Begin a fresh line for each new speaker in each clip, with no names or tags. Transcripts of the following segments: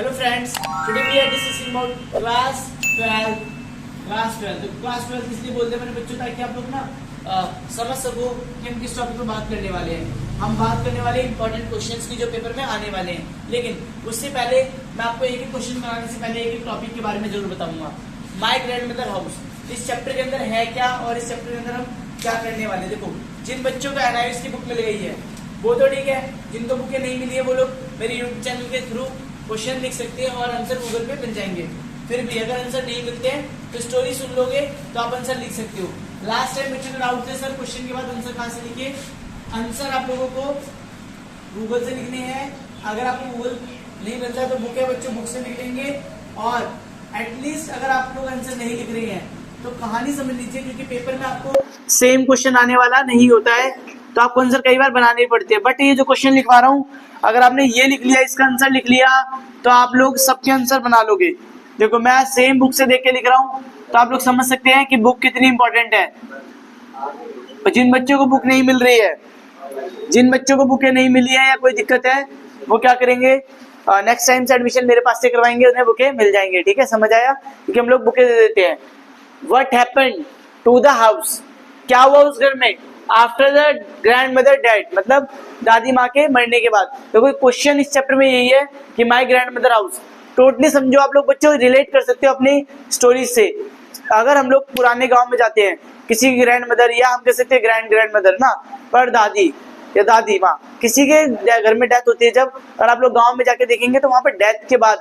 Hello friends, today we are discussing about class 12. तो class 12 इसलिए बोलते हैं मेरे बच्चों ताकि आप लोग ना समझ सको कि हम किस टॉपिक पर बात करने वाले हैं। हम बात करने वाले इंपॉर्टेंट क्वेश्चंस की जो पेपर में आने वाले हैं, लेकिन उससे पहले मैं आपको एक एक क्वेश्चन बनाने से पहले एक एक टॉपिक के बारे में जरूर बताऊंगा। माय ग्रैंडमदर हाउस इस चैप्टर के अंदर है क्या और इस चैप्टर के अंदर हम क्या करने वाले। देखो, जिन बच्चों को एनालिसिस की बुक मिल गई है वो तो ठीक है, जिनको बुकें नहीं मिली है वो लोग मेरे यूट्यूब चैनल के थ्रू क्वेश्चन लिख सकते हैं और आंसर गूगल पे मिल जाएंगे। फिर भी अगर आंसर नहीं मिलते हैं तो स्टोरी सुन लोगे तो आप आंसर लिख सकते हो। लास्ट टाइम बच्चों को डाउट थे सर क्वेश्चन के बाद आंसर कहाँ से लिखे। आंसर आप लोगों को गूगल से लिखने हैं। अगर आपको गूगल नहीं मिलता तो बुक है बच्चों, बुक से लिख लेंगे। और एटलीस्ट अगर आप लोग आंसर नहीं लिख रहे हैं तो कहानी समझ लीजिए, क्योंकि पेपर में आपको सेम क्वेश्चन आने वाला नहीं होता है तो आपको आंसर कई बार बनाने पड़ते हैं। बट ये जो क्वेश्चन लिखवा रहा हूँ, अगर आपने ये लिख लिया, इसका आंसर लिख लिया तो आप लोग सबके आंसर बना लोगे। देखो, मैं सेम बुक से देख के लिख रहा हूँ तो आप लोग समझ सकते हैं कि बुक कितनी इंपॉर्टेंट है। और जिन बच्चों को बुक नहीं मिल रही है, जिन बच्चों को बुकें नहीं मिली है या कोई दिक्कत है, वो क्या करेंगे, नेक्स्ट टाइम से एडमिशन मेरे पास से करवाएंगे, उन्हें बुकें मिल जाएंगे। ठीक है, समझ आया? क्योंकि हम लोग बुकें दे देते हैं। What happened to the house, क्या हुआ उस घर में, after the grandmother dead, मतलब दादी माँ के मरने के बाद। तो कोई क्वेश्चन इस चैप्टर में यही है कि my grand mother house. Totally समझो, आप लोग बच्चों रिलेट कर सकते हो अपनी स्टोरी से। अगर हम लोग पुराने गांव में जाते हैं, किसी की ग्रैंड मदर, या हम कह सकते हैं ग्रैंड मदर ना, पर दादी या दादी माँ, किसी के घर में डेथ होती है जब, और आप लोग गांव में जाके देखेंगे तो वहां पर डेथ के बाद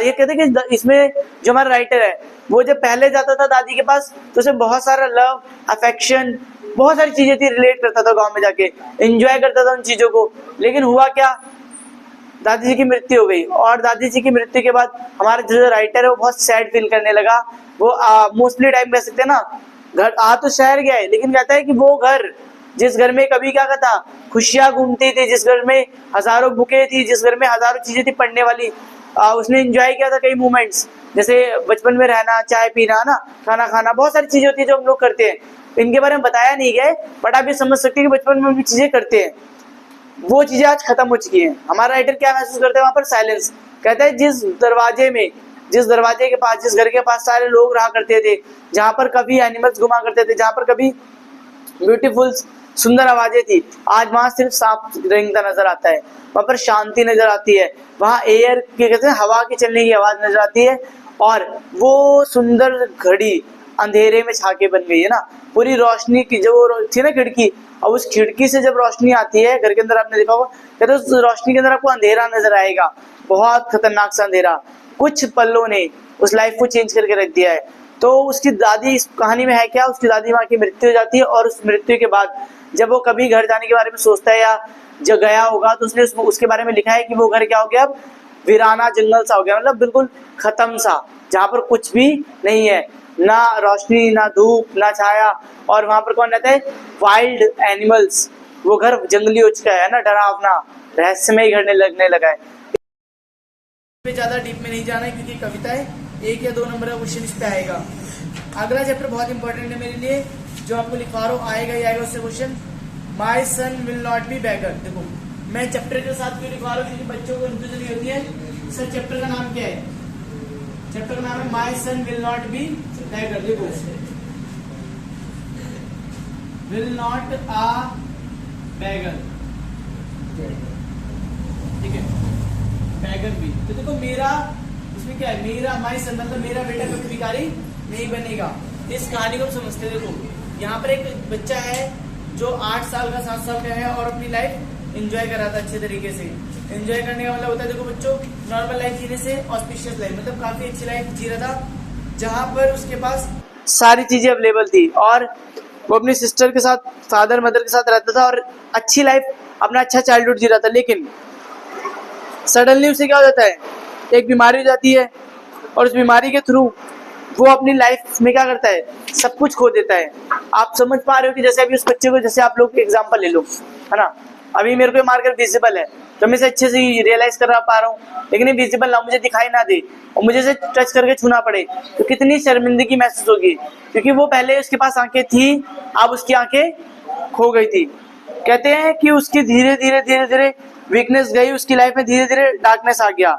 ये कहते हैं कि इसमें जो हमारा राइटर है वो जब पहले जाता था दादी के पास तो उसे बहुत सारा लव, अफेक्शन, बहुत सारी चीजें थी, रिलेट करता था गांव में जाके, एंजॉय करता था उन चीजों को। लेकिन हुआ क्या, दादी जी की मृत्यु हो गई। और दादी जी की मृत्यु के बाद हमारा जो राइटर है वो बहुत सैड फील करने लगा। वो मोस्टली टाइम कह सकते हैं ना, घर आ तो शहर गया है, लेकिन कहता है कि वो घर जिस घर में कभी क्या था, खुशियां घूमती थी, जिस घर में हजारों बुकें थी, जिस घर में हजारों चीजें थी पढ़ने वाली, उसने एंजॉय किया था कई मोमेंट्स, जैसे बचपन में रहना, चाय पीना ना, खाना खाना, बहुत सारी चीजें होती है जो हम लोग करते हैं। इनके बारे में बताया नहीं गया, बट आप ये समझ सकते हैं कि बचपन में भी चीजें करते हैं, वो चीजें आज खत्म हो चुकी हैं। हमारा राइटर क्या महसूस करते हैं वहां पर, साइलेंस। कहता है जिस दरवाजे के पास, जिस घर के पास सारे लोग रहा करते थे, जहां पर कभी एनिमल्स घुमा करते थे, जहां पर कभी ब्यूटीफुल सुंदर आवाजें थी, आज वहां सिर्फ सांप रेंगता नजर आता है। वहां पर शांति नजर आती है, वहां एयर के कहते हैं हवा के चलने की आवाज नजर आती है। और वो सुंदर घड़ी अंधेरे में छाके बन गई है ना, पूरी रोशनी की जो थी ना खिड़की, और उस खिड़की से जब रोशनी आती है घर के अंदर, आपने देखा होगा, कहते उस रोशनी के अंदर आपको अंधेरा नजर आएगा, बहुत खतरनाक सा अंधेरा। कुछ पलों ने उस लाइफ को चेंज करके रख दिया है। तो उसकी दादी, इस कहानी में है क्या, उसकी दादी माँ की मृत्यु हो जाती है, और उस मृत्यु के बाद जब वो कभी घर जाने के बारे में सोचता है या जो गया होगा, तो उसने उसके बारे में लिखा है कि वो घर क्या हो गया, अब वीराना जंगल सा हो गया, मतलब बिल्कुल खत्म सा, जहाँ पर कुछ भी नहीं है, ना रोशनी, ना धूप, ना छाया। और वहां पर कौन रहता है, वाइल्ड एनिमल्स। वो घर जंगली हो चुका है ना, डरावना, रहस्यमय घर लगने लगा है। ज्यादा डीप में नहीं जाना है क्योंकि कविताएं 1 या 2 नंबर का क्वेश्चन इस पे आएगा। अगला चैप्टर बहुत इंपॉर्टेंट है मेरे लिए, जो आपको लिखवा रहा हूँ, आएगा ही आएगा उससे question. My son will not be beggar. देखो, मैं चैप्टर के साथ क्यों लिखवा रहा हूँ, क्योंकि बच्चों को कंफ्यूजन नहीं होती है सर चैप्टर का नाम क्या है। चैप्टर का नाम है माई son will not be beggar. देखो, विल नॉट आ बैगर, ठीक है, बैगर भी। तो देखो, मेरा इसमें क्या है, मेरा माई सन मतलब मेरा बेटा कभी भिखारी नहीं बनेगा। इस कहानी को समझते। देखो, यहाँ पर एक बच्चा है जो 8 साल का, 7 साल का है और अपनी लाइफ एंजॉय कर रहा था अच्छे तरीके से। एंजॉय करने का मतलब होता है, देखो बच्चों, नॉर्मल लाइफ जीने से ऑस्पिशियस लाइफ, मतलब काफी अच्छी लाइफ जी रहा था, जहाँ पर उसके पास सारी चीजें अवेलेबल थी, और वो अपनी सिस्टर के साथ, फादर मदर के साथ रहता था और अच्छी लाइफ, अपना अच्छा चाइल्डहुड जी रहा था। लेकिन सडनली उसे क्या हो जाता है, एक बीमारी हो जाती है, और उस बीमारी के थ्रू वो अपनी लाइफ में क्या करता है, सब कुछ खो देता है। आप समझ पा रहे हो कि जैसे अभी उस बच्चे को, जैसे आप लोग एग्जांपल ले लो, है ना, अभी मेरे को मार्कर विजिबल है तो मैं इसे अच्छे से रियलाइज कर पा रहा हूँ, लेकिन ये विजिबल ना, मुझे दिखाई ना दे और मुझे इसे टच करके छूना पड़े तो कितनी शर्मिंदगी महसूस होगी, क्योंकि वो पहले उसके पास आंखें थी, अब उसकी आंखें खो गई थी। कहते हैं कि उसकी धीरे धीरे वीकनेस गई, उसकी लाइफ में धीरे धीरे डार्कनेस आ गया,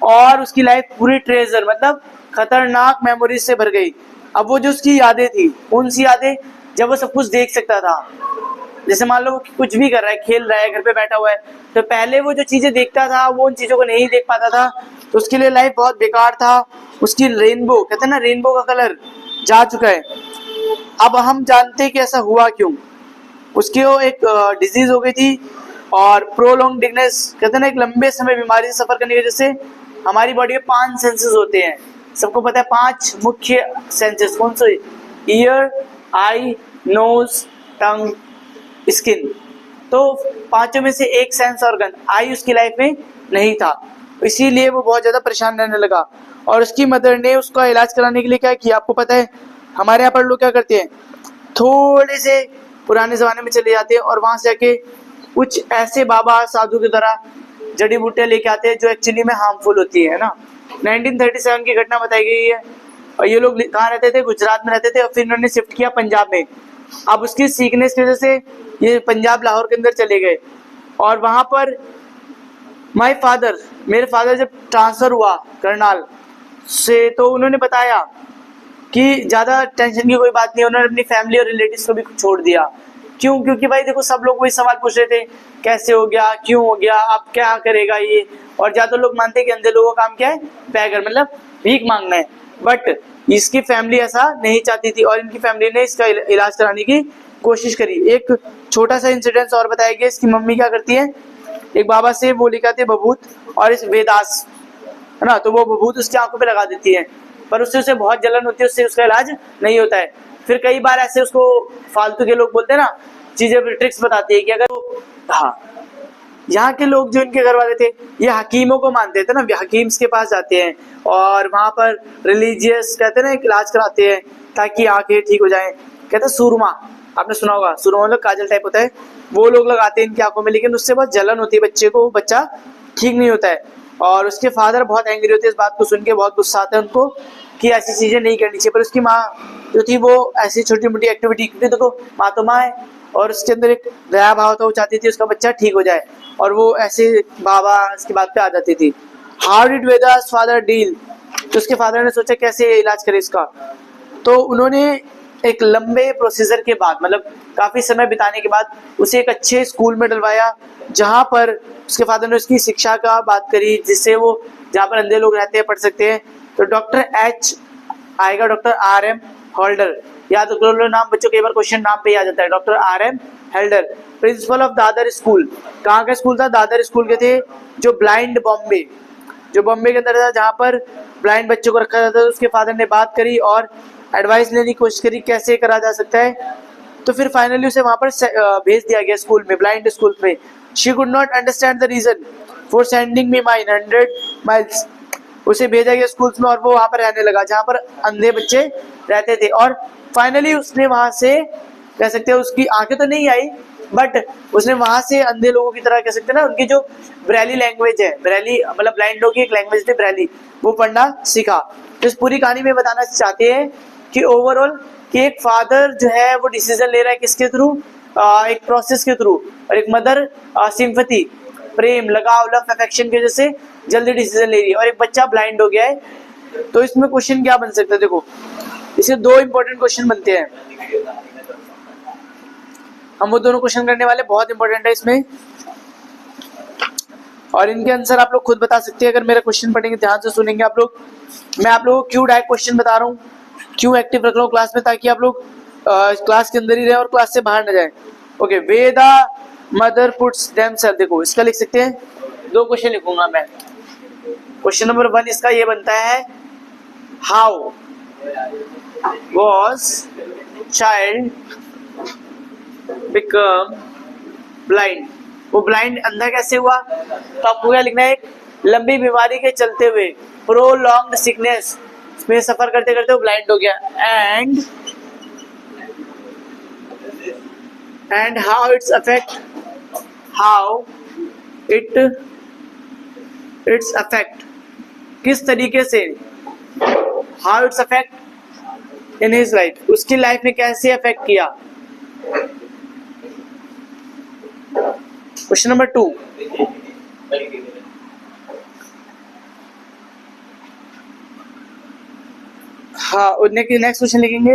और उसकी लाइफ पूरी ट्रेजर मतलब खतरनाक मेमोरीज से भर गई। अब वो जो उसकी यादें थी, कौन सी यादें, जब वो सब कुछ देख सकता था। जैसे मान लो वो कुछ भी कर रहा है, खेल रहा है, घर पे बैठा हुआ है, तो पहले वो जो चीजें देखता था वो उन चीजों को नहीं देख पाता था, तो उसके लिए लाइफ बहुत बेकार था। उसकी रेनबो, कहते हैं ना रेनबो का कलर जा चुका है। अब हम जानते हैं कि ऐसा हुआ क्यों। उसकी वो एक डिजीज हो गई थी, और प्रोलॉन्ग डिगनेस, कहते हैं ना एक लंबे समय बीमारी से सफर करने की वजह से। हमारी बॉडी में 5 सेंसेस होते हैं, सबको पता है 5 मुख्य सेंसेस कौन से, ईयर, आई, नोज, टंग, स्किन। तो पांचों में से एक सेंस ऑर्गन आई उसकी लाइफ में नहीं था, इसीलिए वो बहुत ज्यादा परेशान रहने लगा। और उसकी मदर ने उसका इलाज कराने के लिए क्या किया, आपको पता है हमारे यहाँ पर लोग क्या करते हैं, थोड़े से पुराने जमाने में चले जाते हैं और वहां से जाके कुछ ऐसे बाबा साधु की तरह जड़ी बूटियां लेके आते हैं जो एक्चुअली में हार्मफुल होती है ना। 1937 की घटना बताई गई है, और ये लोग कहाँ रहते थे, गुजरात में रहते थे, और फिर इन्होंने शिफ्ट किया पंजाब में। अब उसकी सीखनेस की वजह से ये पंजाब लाहौर के अंदर चले गए, और वहां पर माय फादर, मेरे फादर जब ट्रांसफर हुआ करनाल से, तो उन्होंने बताया कि ज्यादा टेंशन की कोई बात नहीं, उन्होंने अपनी फैमिली और रिलेटिव्स को भी छोड़ दिया। क्यों, क्योंकि भाई देखो सब लोग वही सवाल पूछ रहे थे, कैसे हो गया, क्यों हो गया, अब क्या करेगा ये। और ज्यादा लोग मानते हैं कि अंधे लोगों का काम क्या है, पैगर मतलब भीख मांगना है। बट इसकी फैमिली ऐसा नहीं चाहती थी, और इनकी फैमिली ने इसका इलाज कराने की कोशिश करी। एक छोटा सा इंसिडेंस और बताया गया, इसकी मम्मी क्या करती है, एक बाबा से वो लेकर आते बबूत और इस वेदास, है ना, तो वो बबूत उसकी आंखों पे लगा देती है, पर उससे उसे बहुत जलन होती है, उससे उसका इलाज नहीं होता है। फिर कई बार ऐसे उसको फालतू के लोग बोलते हैं ना, चीजें ट्रिक्स बताती है कि अगर, हाँ, यहाँ के लोग जो इनके घर वाले थे ये हकीमों को मानते थे ना, हकीम्स के पास जाते हैं और वहां पर रिलीजियस, कहते हैं ना, एक इलाज कराते हैं ताकि आंखें ठीक हो जाएं। कहते हैं सुरमा, आपने सुना होगा, सुरमा मतलब काजल टाइप होता है, वो लोग लगाते हैं इनकी आंखों में, लेकिन उससे बहुत जलन होती है बच्चे को, बच्चा ठीक नहीं होता है। और उसके फादर बहुत एंग्री होते हैं इस बात को सुन के, बहुत गुस्सा आता है उनको कि ऐसी चीजें नहीं करनी चाहिए। पर उसकी माँ जो थी वो ऐसी छोटी मोटी एक्टिविटी, क्योंकि देखो माँ तो माँ है, और उसके अंदर एक दया भाव था, वो चाहती थी उसका बच्चा ठीक हो जाए, और वो ऐसे बाबा इसकी बात पे आ जाती थी। How did Vedas father deal, तो उसके फादर ने सोचा कैसे इलाज करे इसका, तो उन्होंने एक लंबे प्रोसीजर के बाद, मतलब काफी समय बिताने के बाद, उसे एक अच्छे स्कूल में डलवाया, जहां पर उसके फादर ने उसकी शिक्षा का बात करी, जिससे वो जहाँ पर अंधे लोग रहते हैं पढ़ सकते हैं। तो डॉक्टर एच आएगा, डॉक्टर RM होल्डर, याद रख लो नाम बच्चों, कई बार क्वेश्चन नाम पे आ जाता है। Doctor RM हेल्डर, principle of Dadar school, कहाँ का स्कूल था, दादर स्कूल के थे, जो ब्लाइंड बॉम्बे, जो बॉम्बे के अंदर था, जहाँ पर ब्लाइंड बच्चों को रखा जाता था। उसके फादर ने बात करी और एडवाइस लेने की कोशिश करी कैसे करा जा सकता है, तो फिर फाइनली उसे वहां पर भेज दिया गया स्कूल में, ब्लाइंड स्कूल में। She could not understand the reason for sending me my 100 miles, उसे भेजा गया स्कूल्स में, और वो वहां पर रहने लगा जहां पर अंधे बच्चे रहते थे। और फाइनली उसने वहां से, कह सकते हैं उसकी आंखें तो नहीं आई, बट उसने वहां से अंधे लोगों की तरह, कह सकते हैं ना, उनकी जो ब्रेली लैंग्वेज है, ब्रेली मतलब ब्लाइंड लोगों की एक लैंग्वेज थी ब्रेली, वो पढ़ना सीखा। तो इस पूरी कहानी में बताना चाहते हैं कि ओवरऑल कि एक फादर जो है वो डिसीजन ले रहा है किसके थ्रू, एक प्रोसेस के थ्रू, और एक मदर सिंपैथी, प्रेम, लगाव, लव, अफेक्शन की वजह से जल्दी डिसीजन ले रही है, और एक बच्चा ब्लाइंड हो गया है। तो इसमें क्वेश्चन क्या बन सकता है, देखो इससे 2 इंपॉर्टेंट क्वेश्चन बनते हैं, हम वो दोनों क्वेश्चन करने वाले, बहुत इंपॉर्टेंट है इसमें, और इनके आंसर आप लोग खुद बता सकते हैं अगर मेरा क्वेश्चन पढ़ेंगे, ध्यान से सुनेंगे आप लोग। मैं आप लोगों को क्यों डायरेक्ट क्वेश्चन बता रहा हूँ, क्यों एक्टिव रख रहा हूँ क्लास में, ताकि आप लोग क्लास के अंदर ही रहे और क्लास से बाहर न जाए। ओके, वेदा मदर पुट्स देमसेल्फ, देखो इसका लिख सकते हैं, 2 क्वेश्चन लिखूंगा मैं। क्वेश्चन नंबर 1 इसका ये बनता है, how was child become blind, वो ब्लाइंड अंधा कैसे हुआ। तो आपको क्या लिखना है, एक लंबी बीमारी के चलते हुए, प्रोलॉन्ग्ड सिकनेस में सफर करते करते वो ब्लाइंड हो गया, and how it's affect, how it's affect, किस तरीके से, how it's affect in his life, उसकी लाइफ में कैसे अफेक्ट किया। क्वेश्चन नंबर 2, हाँ, नेक्स्ट क्वेश्चन लिखेंगे,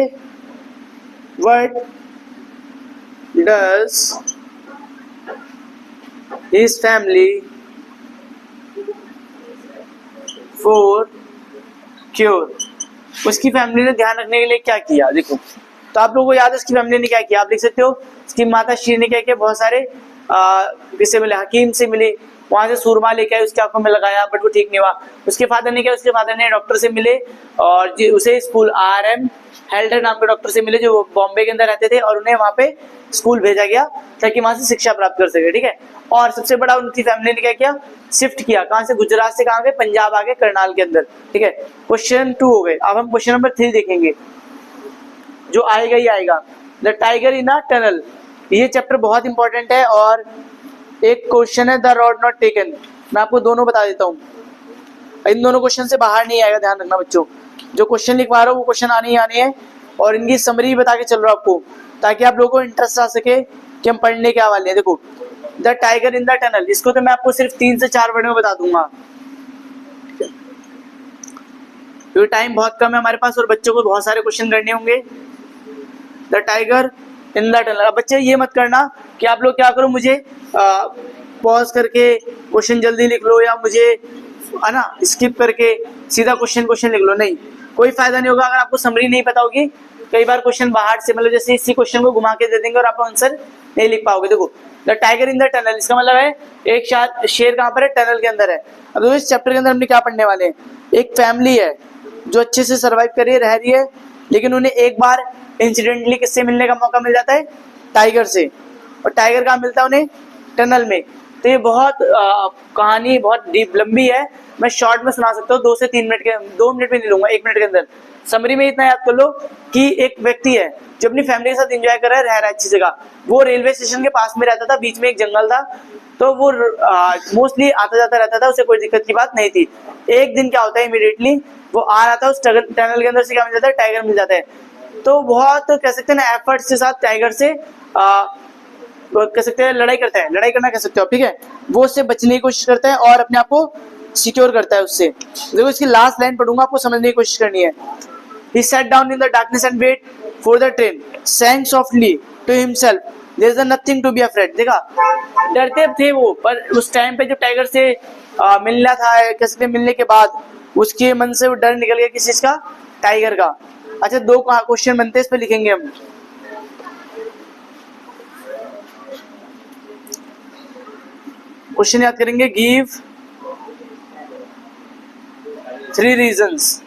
what does his family for cure, उसकी फैमिली ने ध्यान रखने के लिए क्या किया। देखो, तो आप लोगों को याद है उसकी फैमिली ने क्या किया, आप लिख सकते हो। उसकी माता श्री ने क्या किया, बहुत सारे किससे मिले, हकीम से मिले, वहां से सूरमा लेके आए, उसकी आंखों में लगाया, बट वो ठीक नहीं हुआ। उसके फादर ने क्या, उसके फादर ने डॉक्टर से मिले और उसे स्कूल RM हेल्डर नाम के डॉक्टर से मिले, जो बॉम्बे के अंदर रहते थे, और उन्हें वहां पे स्कूल भेजा गया ताकि वहां से शिक्षा प्राप्त कर सके। ठीक है, और सबसे बड़ा उनकी फैमिली ने क्या किया, शिफ्ट किया, कहां से, गुजरात से कहां गए, पंजाब आ गए, करनाल के अंदर। ठीक है, क्वेश्चन 2 हो गए। अब हम क्वेश्चन नंबर 3 देखेंगे, जो आएगा ही आएगा, the tiger in a tunnel. ये चैप्टर बहुत इंपॉर्टेंट है, और एक क्वेश्चन है द रोड नॉट टेकन। मैं आपको दोनों बता देता हूँ, इन दोनों क्वेश्चन से बाहर नहीं आएगा, ध्यान रखना बच्चों। जो क्वेश्चन लिखवा रहा हूँ वो क्वेश्चन आने ही आने हैं, और इनकी समरी बता के चल रहा हूँ आपको, ताकि आप लोगों को इंटरेस्ट आ सके कि हम पढ़ने क्या वाले हैं। देखो, the tiger in the tunnel, इसको तो मैं आपको सिर्फ 3 से 4 वर्ड में बता दूंगा, क्योंकि टाइम बहुत कम है हमारे पास और बच्चों को बहुत सारे क्वेश्चन करने होंगे। The tiger in the tunnel. अब बच्चे ये मत करना कि आप लोग क्या करो, मुझे पॉज करके क्वेश्चन जल्दी लिख लो, या मुझे है ना स्किप करके सीधा क्वेश्चन लिख लो। नहीं, कोई फायदा नहीं होगा अगर आपको समरी नहीं पता होगी। कई बार क्वेश्चन बाहर से, मतलब जैसे इसी क्वेश्चन को घुमा के दे देंगे और आप आंसर नहीं लिख पाओगे। देखो, the tiger in the tunnel, इसका मतलब है एक शेर कहाँ पर है, टनल के अंदर है। अब देखो इस चैप्टर के अंदर हमने क्या पढ़ने वाले हैं, एक फैमिली है जो अच्छे से सर्वाइव कर रही है, रह रही है, लेकिन उन्हें एक बार इंसिडेंटली किससे मिलने का मौका मिल जाता है, टाइगर से। और टाइगर कहाँ मिलता है उन्हें, टनल में। तो ये बहुत कहानी बहुत डीप लंबी है, मैं शॉर्ट में सुना सकता हूँ 2 से 3 मिनट के, 2 मिनट में नहीं लूंगा, 1 मिनट के अंदर। समरी में इतना याद कर लो कि एक व्यक्ति है जो अपनी फैमिली के साथ एंजॉय कर रहा है, रह रहा है अच्छी जगह। वो रेलवे स्टेशन के पास में रहता था, बीच में एक जंगल था, तो वो मोस्टली आता जाता रहता था, उसे कोई दिक्कत की बात नहीं थी। एक दिन क्या होता है, इमीडिएटली वो आ रहा था, उस टनल के अंदर से क्या मिल जाता है, टाइगर मिल जाता है। तो बहुत कह सकते हैं ना एफर्ट्स के साथ टाइगर से कह सकते हैं लड़ाई करता है, लड़ाई करना कह सकते हो, ठीक है। वो उससे बचने की कोशिश करता है और अपने आप को सिक्योर करता है उससे। देखो इसकी लास्ट लाइन पढ़ूंगा, आपको समझने की कोशिश करनी है। He sat down in the darkness and wait for the train, sang softly to himself, there is nothing to be afraid। देखा, डरते थे वो, पर उस टाइम पे जब टाइगर से मिलना था, कह सकते मिलने के बाद उसके मन से वो डर निकल गया, किस चीज का, टाइगर का। अच्छा, 2 क्वेश्चन बनते हैं, इस पे लिखेंगे हम। क्वेश्चन याद करेंगे, गिव 3 रीजंस।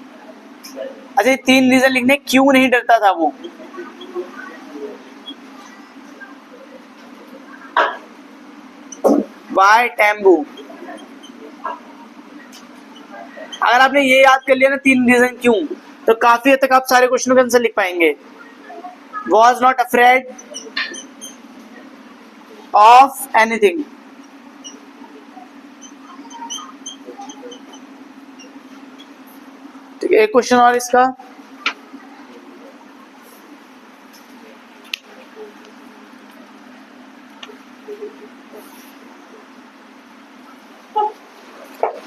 अच्छा, 3 रीजन लिखने, क्यों नहीं डरता था वो। वाई टैम्बू। अगर आपने ये याद कर लिया ना 3 रीजन क्यों, तो काफी हद तक आप सारे क्वेश्चनों के आंसर लिख पाएंगे। Was not afraid of anything. ठीक है, एक क्वेश्चन और इसका,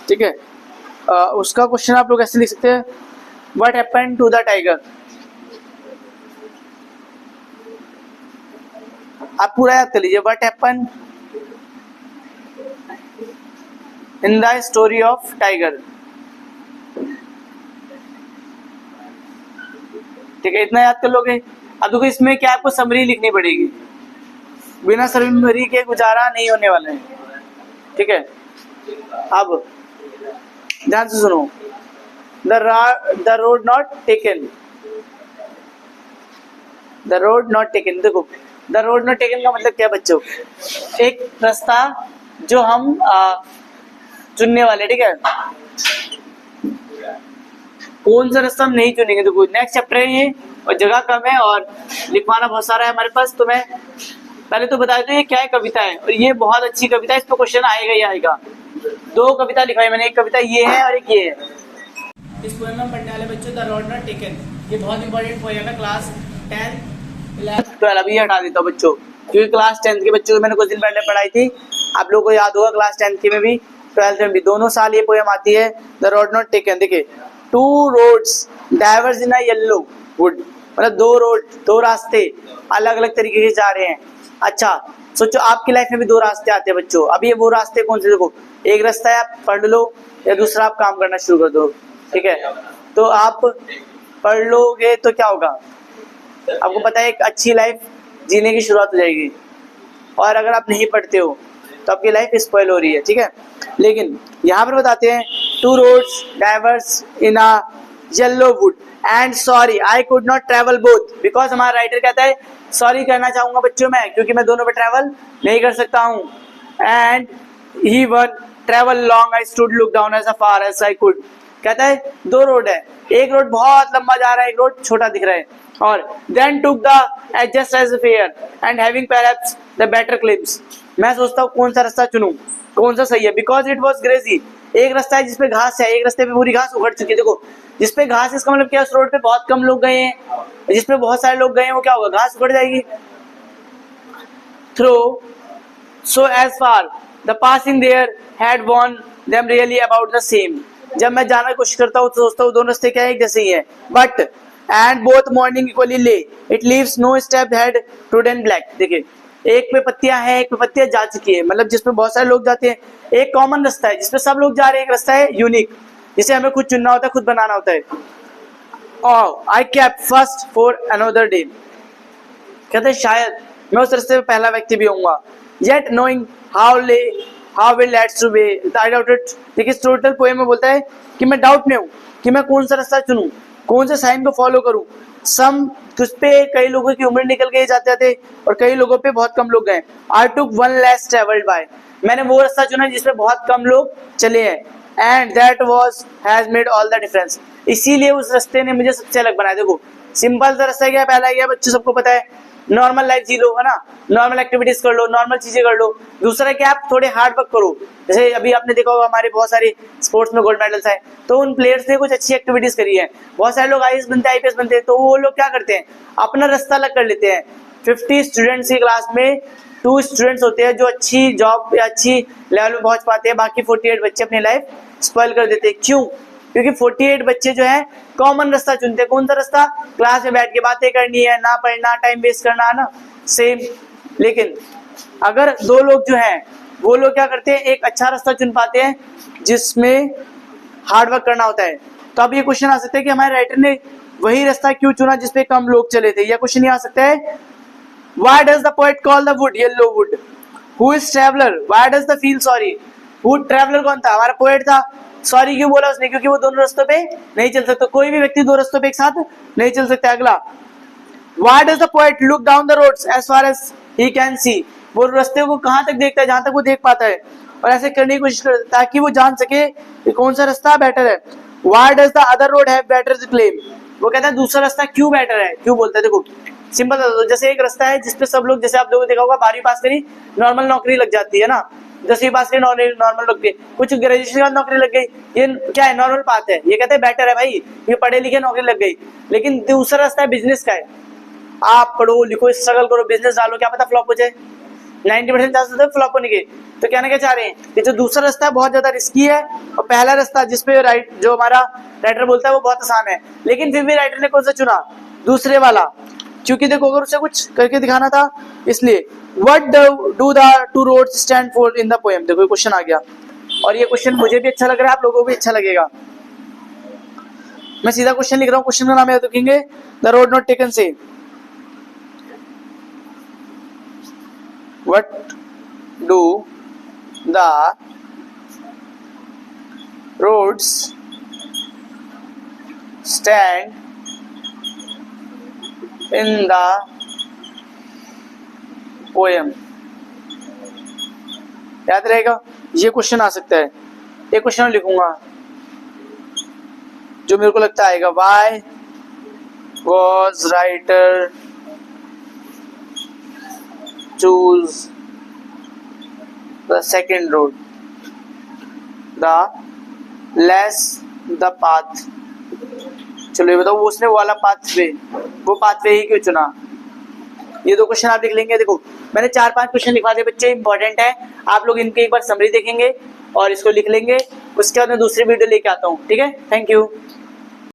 ठीक है। उसका क्वेश्चन आप लोग ऐसे लिख सकते हैं, what happened to the tiger. आप पूरा याद कर लीजिए, what happened in the story of tiger. ठीक है, इतना याद कर लोगे। अब देखो इसमें क्या आपको समरी लिखनी पड़ेगी, बिना समरी के गुजारा नहीं होने वाला है। ठीक है, अब ध्यान से सुनो, the road not taken, the road not taken. देखो, द रोड नॉट टेकन का मतलब क्या है बच्चों, एक रास्ता जो हम चुनने वाले, ठीक है, कौन सा रास्ता हम नहीं चुनेंगे। देखो नेक्स्ट चैप्टर है ये, और जगह कम है और लिखवाना बहुत सारा है हमारे पास, तो मैं पहले तो बता देता हूँ ये क्या है, कविता है, और ये बहुत अच्छी कविता है, इस पर क्वेश्चन आएगा ही आएगा। 2 कविता लिखवाई मैंने, एक कविता ये है और एक ये है। इस पोएम में पढ़ने वाले बच्चों, द रोड नॉट टेकन, ये बहुत इंपॉर्टेंट पोएम है, क्लास 10, 11, 12। अभी हटा देता हूँ बच्चों, क्योंकि क्लास 10 के बच्चों को मैंने कुछ दिन पहले पढ़ाई थी, आप लोगों को याद होगा, क्लास 10 के में भी 12th में भी, दोनों साल ये पोएम आती है, द रोड नॉट टेकन। देखिए, 2 roads diverge in a yellow wood, मतलब दो रास्ते अलग अलग तरीके से जा रहे हैं। अच्छा सोचो आपकी लाइफ में भी 2 रास्ते आते हैं बच्चों। अब ये वो रास्ते कौन से, देखो एक रास्ता है आप पढ़ लो या दूसरा आप काम करना शुरू कर दो, ठीक है। तो आप पढ़ लोगे तो क्या होगा, आपको पता है एक अच्छी लाइफ जीने की शुरुआत हो जाएगी, और अगर आप नहीं पढ़ते हो तो आपकी लाइफ स्पॉइल हो रही है, ठीक है। लेकिन यहाँ पर बताते हैं 2 roads diverge in a yellow wood and sorry I could not travel both because हमारा राइटर कहता है सॉरी कहना चाहूंगा बच्चों मैं, क्योंकि मैं दोनों पे ट्रैवल नहीं कर सकता हूँ। And he one travel long I stood look down as far as I could, कहता है 2 रोड है, एक रोड बहुत लंबा जा रहा है, एक रोड छोटा दिख रहा है, और then took the adjust as fair and having perhaps the better clips, मैं सोचता हूँ कौन सा रास्ता चुनूं, कौन सा सही है, बिकॉज इट वॉज ग्रेजी, एक रास्ता है जिसपे घास है, एक रास्ते पे पूरी घास उखड़ चुकी है। देखो जिसपे घास, इसका मतलब क्या, उस रोड पे बहुत कम लोग गए हैं, जिसपे बहुत सारे लोग गए हैं वो क्या होगा, घास उखड़ जाएगी। Though so as far the passing there had worn them really about the same, जब मैं जाना कोशिश करता हूँ तो सोचता हूँ दोनों रास्ते क्या है, एक जैसे ही है, but and both morning equally ले it leaves no step had prudent black, देखिए एक पे पत्तियां हैं, एक पे पत्तियां जा चुकी है, मतलब जिसमें बहुत सारे लोग जाते हैं, एक कॉमन रास्ता है जिसपे सब लोग जा रहे हैं, एक रास्ता है यूनिक जिसे हमें खुद चुनना होता है, खुद बनाना होता है। I kept first for another day, कहते हैं शायद मैं उस रास्ते पे पहला व्यक्ति भी होऊंगा, yet knowing how will lets to be I doubted, देखिए टोटल पोएम में बोलता है कि मैं डाउट में हूँ कि मैं कौन सा रास्ता चुनूं, कौन से साइन को फॉलो करूं। सम कुछ पे कई लोगों की उम्र निकल गई जाते थे और कई लोगों पे बहुत कम लोग गए। आई took one less travelled by, मैंने वो रास्ता चुना जिसपे बहुत कम लोग चले हैं, and that was has made all the difference, इसीलिए उस रास्ते ने मुझे सबसे अलग बनाया। देखो सिंपल सा रास्ता क्या, पहला क्या बच्चों सबको पता है, नॉर्मल लाइफ जी लो, है ना, नॉर्मल एक्टिविटीज कर लो, नॉर्मल चीजें कर लो। दूसरा क्या, आप थोड़े हार्ड वर्क करो, जैसे अभी आपने देखा होगा हमारे बहुत सारे स्पोर्ट्स में गोल्ड मेडल्स आए, तो उन प्लेयर्स ने कुछ अच्छी एक्टिविटीज करी है। बहुत सारे लोग आईएएस बनते हैं, आईपीएस बनते हैं, तो वो लोग क्या करते हैं, अपना रास्ता अलग कर लेते हैं। 50 स्टूडेंट्स की क्लास में 2 स्टूडेंट्स होते हैं जो अच्छी जॉब या अच्छी लेवल में पहुंच पाते हैं, बाकी 48 बच्चे अपनी लाइफ स्पॉइल कर देते हैं। क्यों? क्योंकि 48 बच्चे जो है कॉमन रास्ता चुनते हैं। कौन सा रास्ता? क्लास में बैठ के बातें करनी है, ना पढ़ना, टाइम वेस्ट करना, है ना, सेम। लेकिन अगर 2 लोग जो हैं वो लोग क्या करते हैं, एक अच्छा रास्ता चुन पाते हैं जिसमें हार्ड वर्क करना होता है। तो अब ये क्वेश्चन आ सकता है कि हमारे राइटर ने वही रास्ता क्यों चुना जिसपे कम लोग चले थे। यह क्वेश्चन ये आ सकता है, why does the poet call the wood yellow would, who is traveller, why does the feel sorry, would traveller कौन था, हमारा पोएट था। सॉरी क्यों बोला उसने, क्योंकि वो दोनों रास्तों पे नहीं चल सकता, कोई भी व्यक्ति 2 रास्तों पे एक साथ नहीं चल सकता। अगला, why does the poet look down the roads as far as he can see, वो रास्ते को कहां तक देखता है, जहां तक वो देख पाता है, और ऐसे करने की कोशिश करता है ताकि वो जान सके कि कौन सा रास्ता बेटर है। Why does the other road have better claim, वो कहता है दूसरा रास्ता क्यों बेटर है, क्यों बोलता है। देखो सिंपल, जैसे एक रास्ता है जिसपे सब लोग, जैसे आप लोगों ने देखा होगा 12वीं पास करी नॉर्मल नौकरी लग जाती है ना, 10वीं पास करी नॉर्मल लग गई, कुछ ग्रेजुएशन के बाद नौकरी लग गई, ये क्या है, नॉर्मल पाथ है। ये कहते हैं बेटर है भाई, ये पढ़े लिखे नौकरी लग गई। लेकिन दूसरा रास्ता है बिजनेस का है, आप पढ़ो लिखो स्ट्रगल करो बिजनेस डालो, क्या पता फ्लॉप हो जाए, 90% चांस होता है फ्लॉप होने के। तो कहना क्या चाह रहे हैं कि जो दूसरा रास्ता है बहुत ज्यादा रिस्की है, और पहला रास्ता जिसपे जो हमारा राइटर बोलता है वो बहुत आसान है। लेकिन फिर भी राइटर ने कौन सा चुना, दूसरे वाला, क्योंकि देखो अगर उसे कुछ करके दिखाना था इसलिए। What do the 2 roads stand for in the poem, देखो क्वेश्चन आ गया, और ये क्वेश्चन मुझे भी अच्छा लग रहा है, आप लोगों को भी अच्छा लगेगा। मैं सीधा क्वेश्चन लिख रहा हूँ, क्वेश्चन का नाम याद रखेंगे, द रोड नॉट टेकन से what do the roads stand in the poem, याद रहेगा, ये क्वेश्चन आ सकता है। एक क्वेश्चन लिखूंगा जो मेरे को लगता आएगा, why was writer choose the second road, the less the path, चलो ये बताओ उसने वो वाला वो पाथवे ही क्यों चुना। ये 2 क्वेश्चन आप लिख लेंगे। देखो मैंने 4-5 क्वेश्चन लिखवा दिए बच्चे, इंपॉर्टेंट है, आप लोग इनके एक बार समरी देखेंगे और इसको लिख लेंगे, उसके बाद मैं दूसरी वीडियो लेके आता हूँ, ठीक है। Thank you.